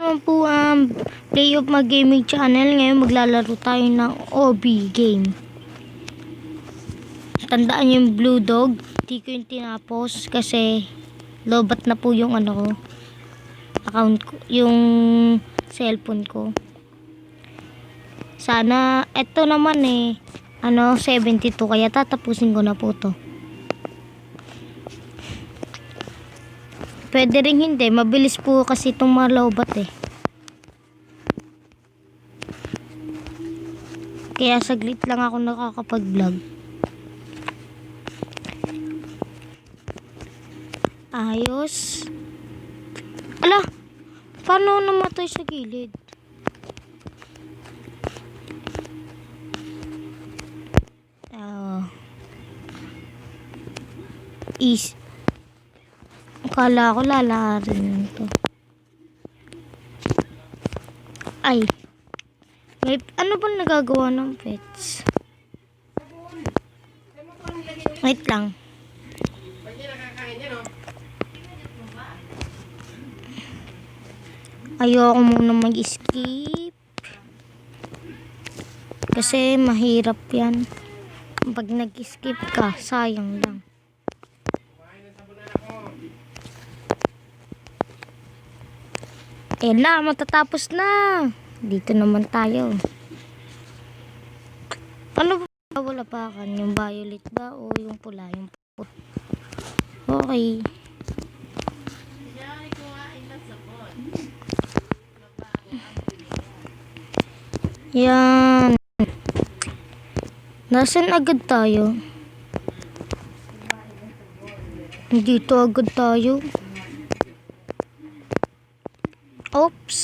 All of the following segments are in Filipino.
Naman po ang Play of My Gaming Channel. Ngayon maglalaro tayo ng OB game. Tandaan niyo yung Blue Dog. Di ko yung tinapos kasi lobat na po yung account ko, yung cellphone ko. Sana eto naman 72 kaya tatapusin ko na po to. Pwede rin hindi, mabilis po kasi itong malawbat Kaya saglit lang ako nakakapag-vlog. Ayos. Ala, paano namatay sa gilid? Akala ko lalarin to. Ay. Ano ba nagagawa ng pets? Wait lang. Ayoko muna mag-skip. Kasi mahirap yan. Pag nag-skip ka, sayang lang. Na, matatapos na. Dito naman tayo. Ano ba wala pa kan? Yung violet ba o yung pula? Yung put. Okay. Yan. Nasaan agad tayo? Dito agad tayo. Oops.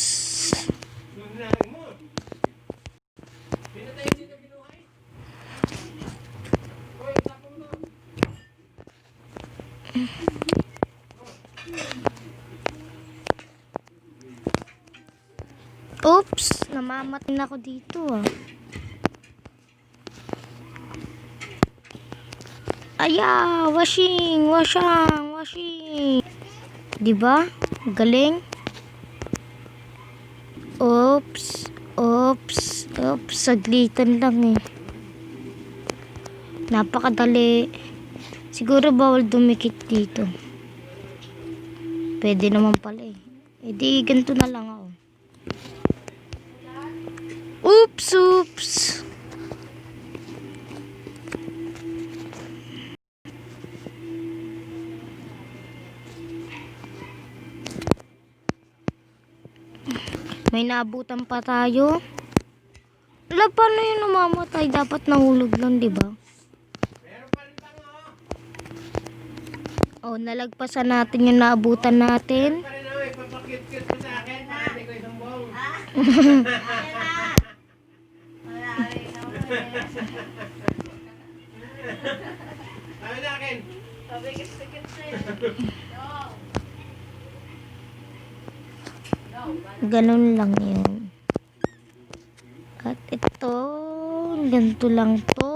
Oops, namamatin ako dito Aya, washing. 'Di ba? Galing. Oops, saglitan lang Napakadali. Siguro bawal dumikit dito. Pwede naman pala di ganito na lang ako. Oops. May naabutan pa tayo. Wala, paano yung namamatay? Dapat nahulog lang, di ba? Nalagpasan natin yung naabutan natin. Ganun lang yun. At ito, ganito lang to.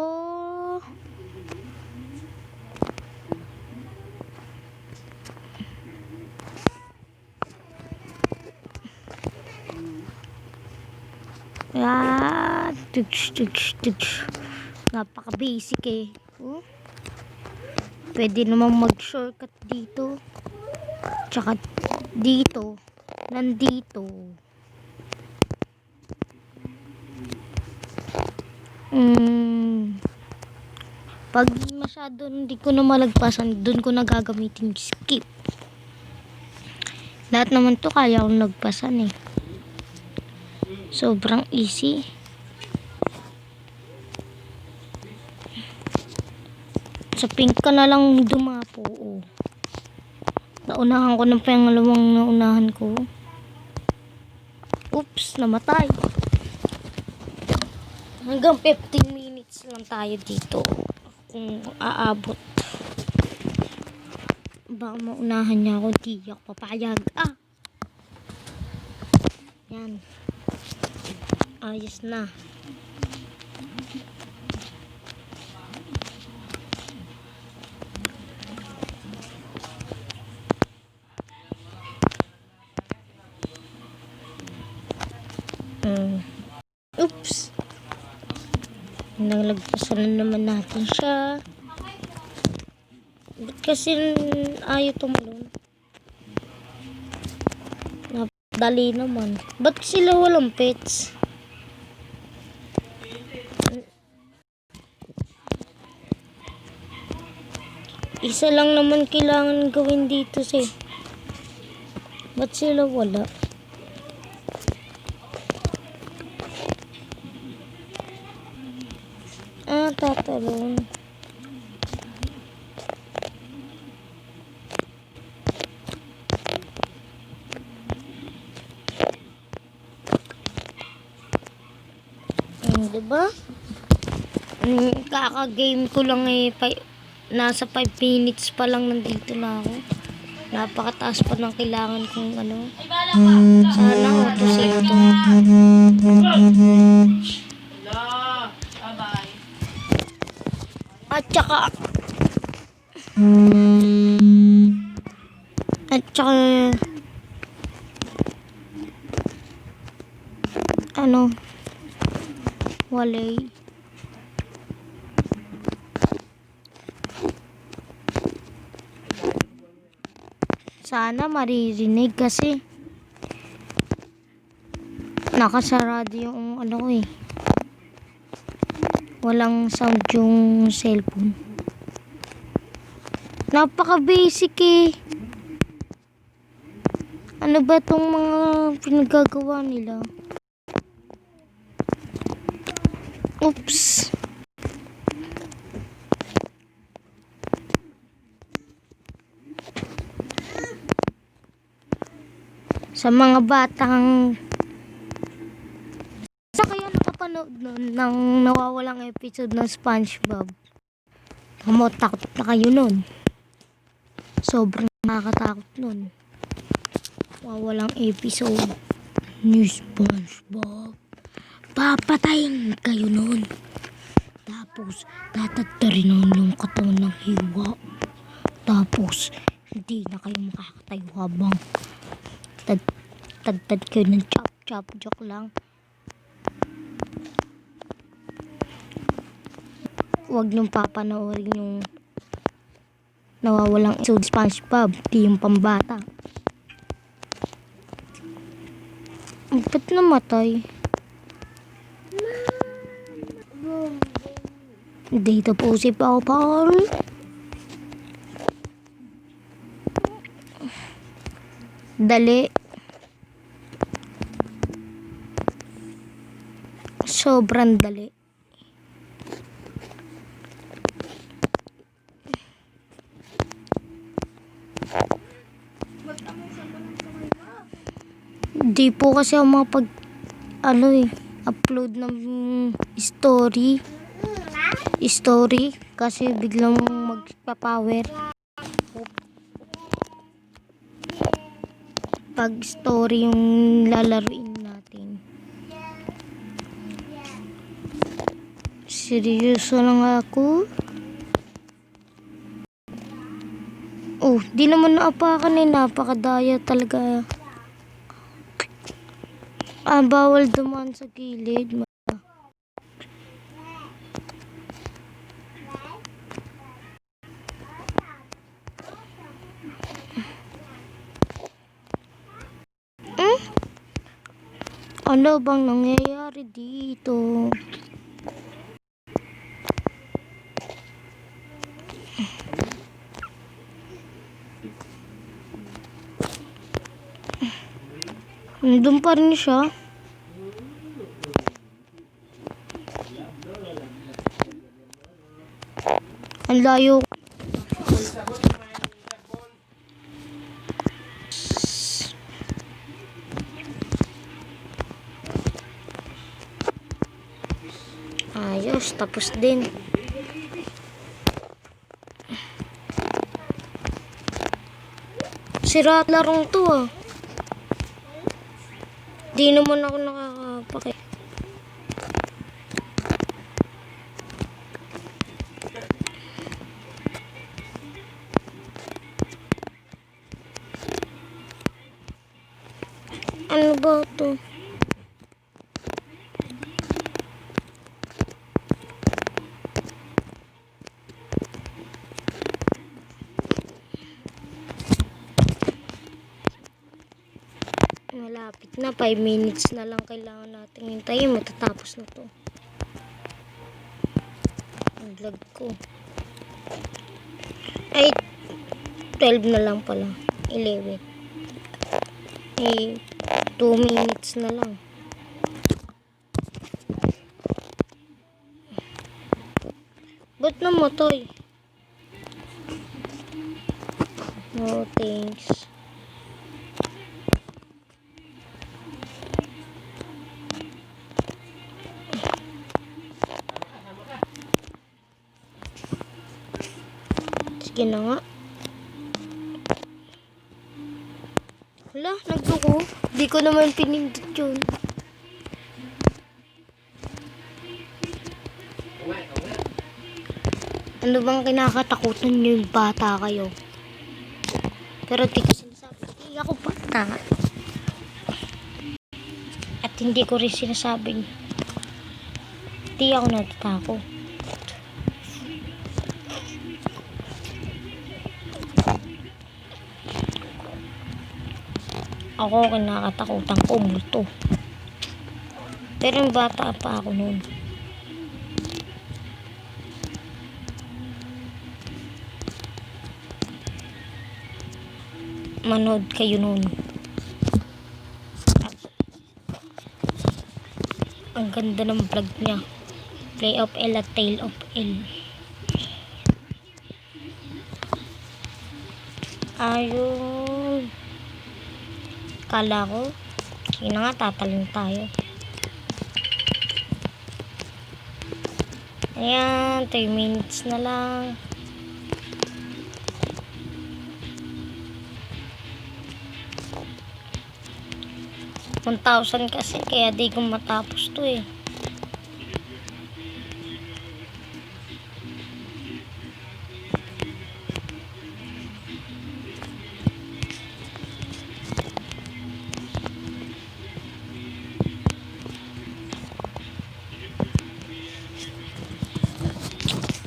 Napaka basic Pwede namang mag shortcut dito. Tsaka dito. Nandito. Pag masyado hindi ko na malagpasan, dun ko nagagamitin skip. Lahat naman to kaya akong nagpasan Sobrang easy. Sa pink ka na lang dumapo. Naunahan ko ng pangalawang naunahan ko. Oops, namatay. Hanggang 15 minutes lang tayo dito. Kung aabot. Baka maunahan niya ako. Di ako papayag. Yan. Ayos na. Oops. Nalagpasan na naman natin siya. Ba't kasi ayaw tumalon? Dali naman. Ba't sila walang pets? Isa lang naman kailangan gawin dito si. Ba't sila wala? Tatalon. Diba? Kaka-game ko lang nasa 5 minutes pa lang nandito na ako. Napakataas pa ng kailangan kong ano. Sana auto-save to. At saka ano, walay. Sana maririnig kasi nakasarado yung ano ko eh. Walang sound yung cellphone. Napaka-basic eh. Ano ba tong mga pinagagawa nila? Oops. Sa mga batang sa kaya nakapanood nun ng nawawalang episode ng SpongeBob. Takot na kayo nun. Sobrang nakakatakot nun. Nawawalang episode ni SpongeBob. Papatayin kayo nun. Tapos tatagtarin yung katawan ng hiwa. Tapos hindi na kayo makakatayo habang tagtad kayo ng chop. Joke lang. Huwag niyong papanoorin yung nawawalang episode SpongeBob. Di yung pambata. Ba't namatay? Dito po si Pao. Dali. Sobrang dali. Di po kasi ako makapag upload ng story kasi biglang magpa-power pag story yung lalaruin natin. Seryoso lang ako. Oh, di naman naapakan eh. Napakadaya talaga. Bawal dumaan sa gilid. Ano bang nangyayari dito? Nandun pa rin siya. Ang layo. Ayos, tapos din. Sira larong to ah. Di naman ako nakakapake. Ano ba to? Malapit na. 5 minutes na lang kailangan natin hintayin. Matatapos na to. Ang vlog ko. Ay, 12 na lang pala. 11. Eh, 2 minutes na lang. Ba't namatay? No, thanks. Sige na nga. Wala, nagduko. Di ko naman pinindot yun. Ano bang kinakatakutan nyo yung bata kayo? Pero di ko sinasabi. Hindi ako bata. At hindi ko rin sinasabing di ako natatakot. Ako kinakatakutan ko multo. Pero yung bata pa ako noon. Manood kayo noon. Ang ganda ng vlog niya. Play of L at Tale of L. Ayun. Kala ko, sige na nga, tatalon tayo. Ayan, 3 minutes na lang. $1,000 kasi, kaya di ko matapos to eh.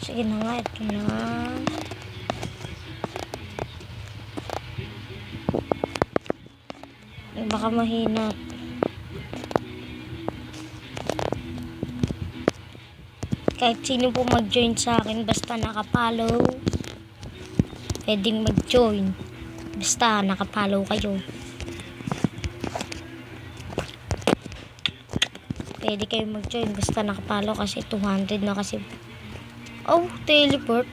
Sige na nga, ito na. Baka mahina. Kahit sino po mag-join sa akin, basta nakapollow, pwedeng mag-join. Basta nakapollow kayo. Pwede kayo mag-join, basta nakapollow kasi 200 na kasi. Oh, teleport.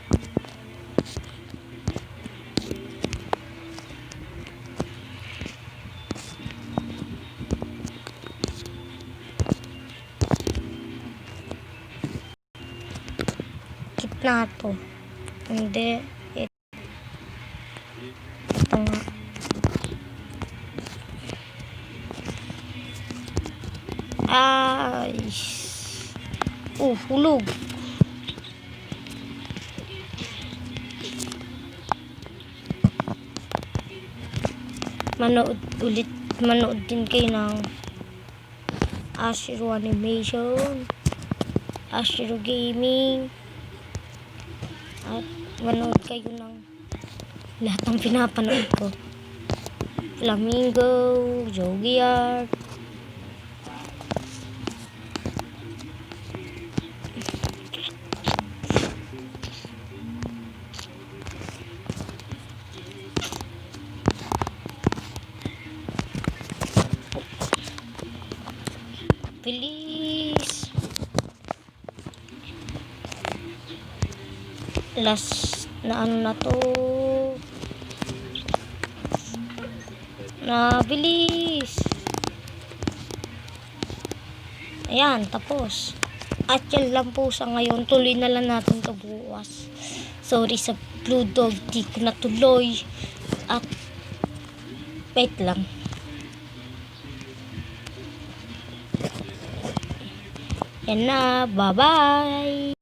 Na to. Hindi. Ito nga. Ay. Hulog. Manood ulit. Manood din kayo ng Ashiro Animation, Ashiro Gaming, at manood kayo ng lahat ng pinapanood ko. Flamingo, Jogi Art, bilis. Last na ano na to. Bilis. Ayan, tapos. At yan lang po sa ngayon. Tuloy na lang natin ito bukas. Sorry sa Blue Dog, di ko natuloy. At wait lang. Yan na, bye-bye.